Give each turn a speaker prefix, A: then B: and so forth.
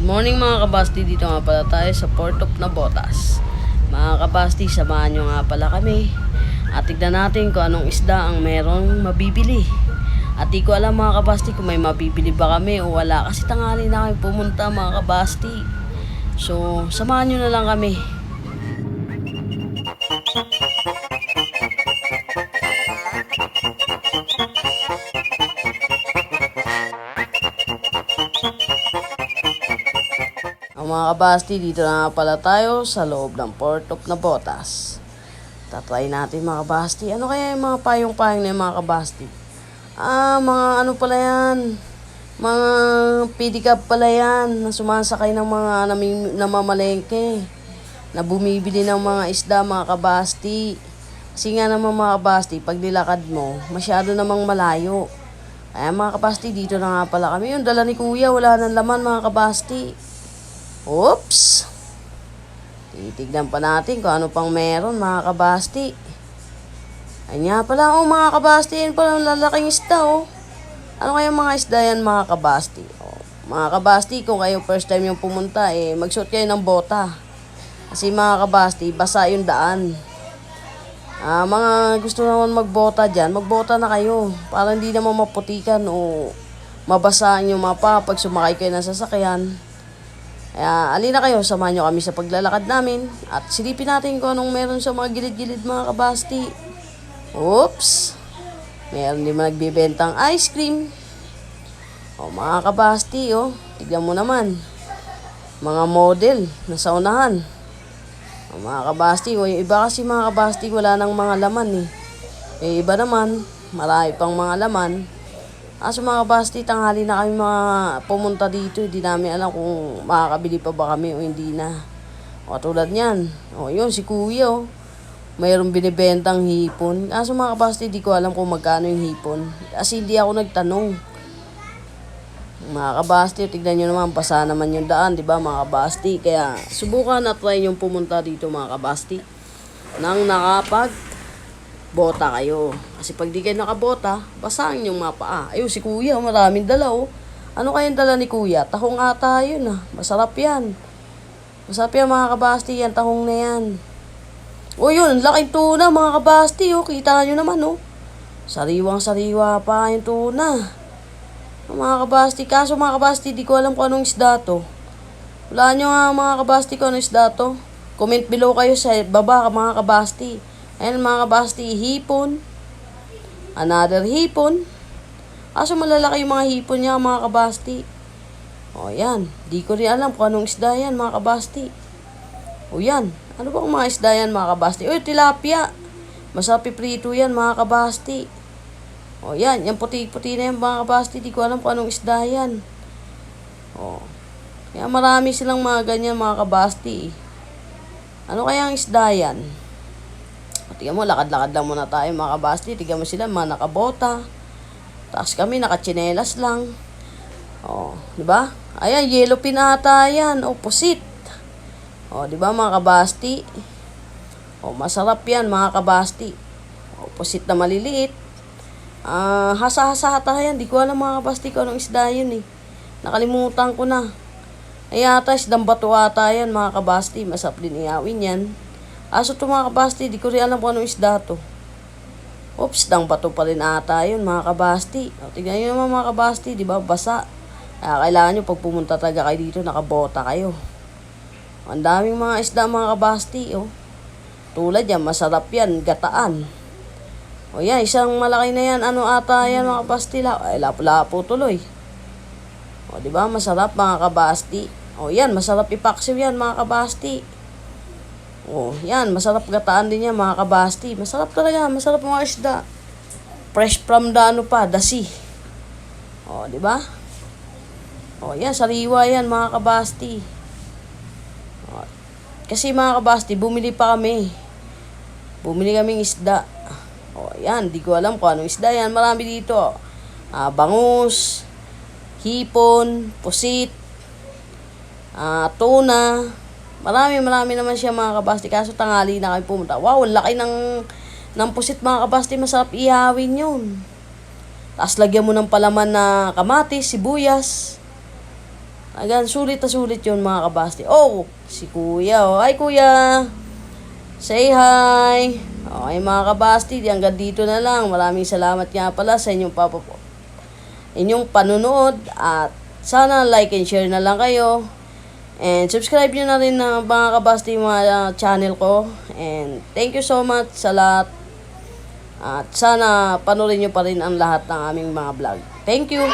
A: Morning mga kabasti, dito nga pala tayo sa Port of Navotas. Mga kabasti, samahan nyo nga pala kami at tignan natin kung anong isda ang merong mabibili. At di ko alam mga kabasti kung may mabibili ba kami o wala, kasi tanghali na kami pumunta mga kabasti. So samahan nyo na lang kami. Mga kabasti, dito na nga pala tayo sa loob ng Port of Navotas. Tatry natin mga kabasti. Ano kaya yung mga payong-payong na yung mga kabasti? Mga ano pala yan? Mga pedicab pala yan na sumasakay ng mga namamalengke na bumibili ng mga isda mga kabasti. Kasi nga naman mga kabasti, pag nilakad mo, masyado namang malayo. Kaya mga kabasti, dito na nga pala kami. Yung dala ni kuya, wala nang laman mga kabasti. Oops! Titignan pa natin kung ano pang meron mga kabasti. Ayan pala mga kabasti, yan pala ang lalaking isda Ano kaya mga isda yan mga kabasti? Mga kabasti, kung kayo first time yung pumunta magsuot kayo ng bota. Kasi mga kabasti, basa yung daan. Mga gusto naman magbota dyan, magbota na kayo. Para hindi naman maputikan o mabasaan yung mapa pag sumakay kayo ng sasakyan. Kaya alina kayo, samahan nyo kami sa paglalakad namin at silipin natin kung anong meron sa mga gilid-gilid mga kabasti. Oops! Meron din nagbibentang ice cream. Mga kabasti, tignan mo naman. Mga model na sa unahan. Mga kabasti, yung iba kasi mga kabasti wala nang mga laman iba naman, marami pang mga laman. So mga kabasti, tanghali na kami mga pumunta dito. Hindi namin alam kung makakabili pa ba kami o hindi na. Tulad niyan. Yun, si kuya mayroong binibentang hipon. So mga kabasti, di ko alam kung magkano yung hipon. Kasi hindi ako nagtanong. Mga kabasti, tignan nyo naman, basa naman yung daan, di ba mga kabasti? Kaya subukan at try yung pumunta dito mga kabasti. Nang bota kayo. Kasi pag di kayo nakabota, basaan yung mapa. Ayun, si kuya, maraming dala Ano kayang dala ni kuya? Tahong ata yun Masarap yan. Masarap yan mga kabasti, yan tahong na yan. Yun, laking tuna mga kabasti Kita nyo naman Sariwang-sariwa pa yung tuna. Mga kabasti, kaso mga kabasti, di ko alam kung anong isda to. Wala nyo nga mga kabasti kung anong isda to. Comment below kayo sa baba mga kabasti. Ayan mga kabasti, hipon. Another hipon. Kaso malalaki yung mga hipon niya mga kabasti. Yan. Di ko rin alam kung anong isda yan mga kabasti. Yan. Ano bang mga isda yan mga kabasti? Tilapia. Masarap iprito yan mga kabasti. Yan. Yung puti-puti na yan mga kabasti. Di ko alam kung anong isda yan. Yan, marami silang mga ganyan mga kabasti. Ano kaya ang isda yan? Tignan mo, lakad-lakad lang muna tayo mga kabasti. Tignan mo sila, mga nakabota. Tapos kami, nakachinelas lang. Diba? Ayan, yellow pin ata yan. Pusit. Diba mga kabasti? Masarap yan mga kabasti. Pusit na maliliit. Hasa-hasa ata yan. Di ko alam mga kabasti kung anong isda yun Nakalimutan ko na. Ata, isdang bato ata yan mga kabasti. Masarap din iawin yan. So ito mga kabasti, di ko rin alam kung anong isda to. Dang bato pa rin ata yun mga kabasti. Tignan nyo naman mga kabasti, di ba basa. Kailangan nyo pag pumunta talaga kayo dito, nakabota kayo. Ang daming mga isda mga kabasti Tulad yan, masarap yan, gataan. Yan, isang malaki na yan, ano ata yan mga kabasti. Lapo-lapo tuloy. Di ba masarap mga kabasti. Yan, masarap ipaksiw yan mga kabasti. Yan, masarap gataan din yan mga kabasti. Masarap talaga, masarap mga isda. Fresh from the sea. Di ba? Yan, sariwa yan mga kabasti. Kasi mga kabasti, bumili pa kami. Bumili kaming isda. Yan, di ko alam kung anong isda yan. Marami dito. Bangus, hipon, pusit, tuna. Marami naman siya mga kabasti. Kaso tanghali na kami pumunta. Wow, laki ng pusit mga kabasti. Masarap ihawin yun. Tapos lagyan mo ng palaman na kamatis, sibuyas. Agan, sulit na sulit yun mga kabasti. Oh, si kuya. Oh. Hi kuya. Say hi. Okay mga kabasti, hanggang dito na lang. Maraming salamat nga pala sa inyong panunood. At sana like and share na lang kayo. And subscribe nyo na rin na mga kabasti mga channel ko. And thank you so much sa lahat. At sana panoorin nyo pa rin ang lahat ng aming mga vlog. Thank you!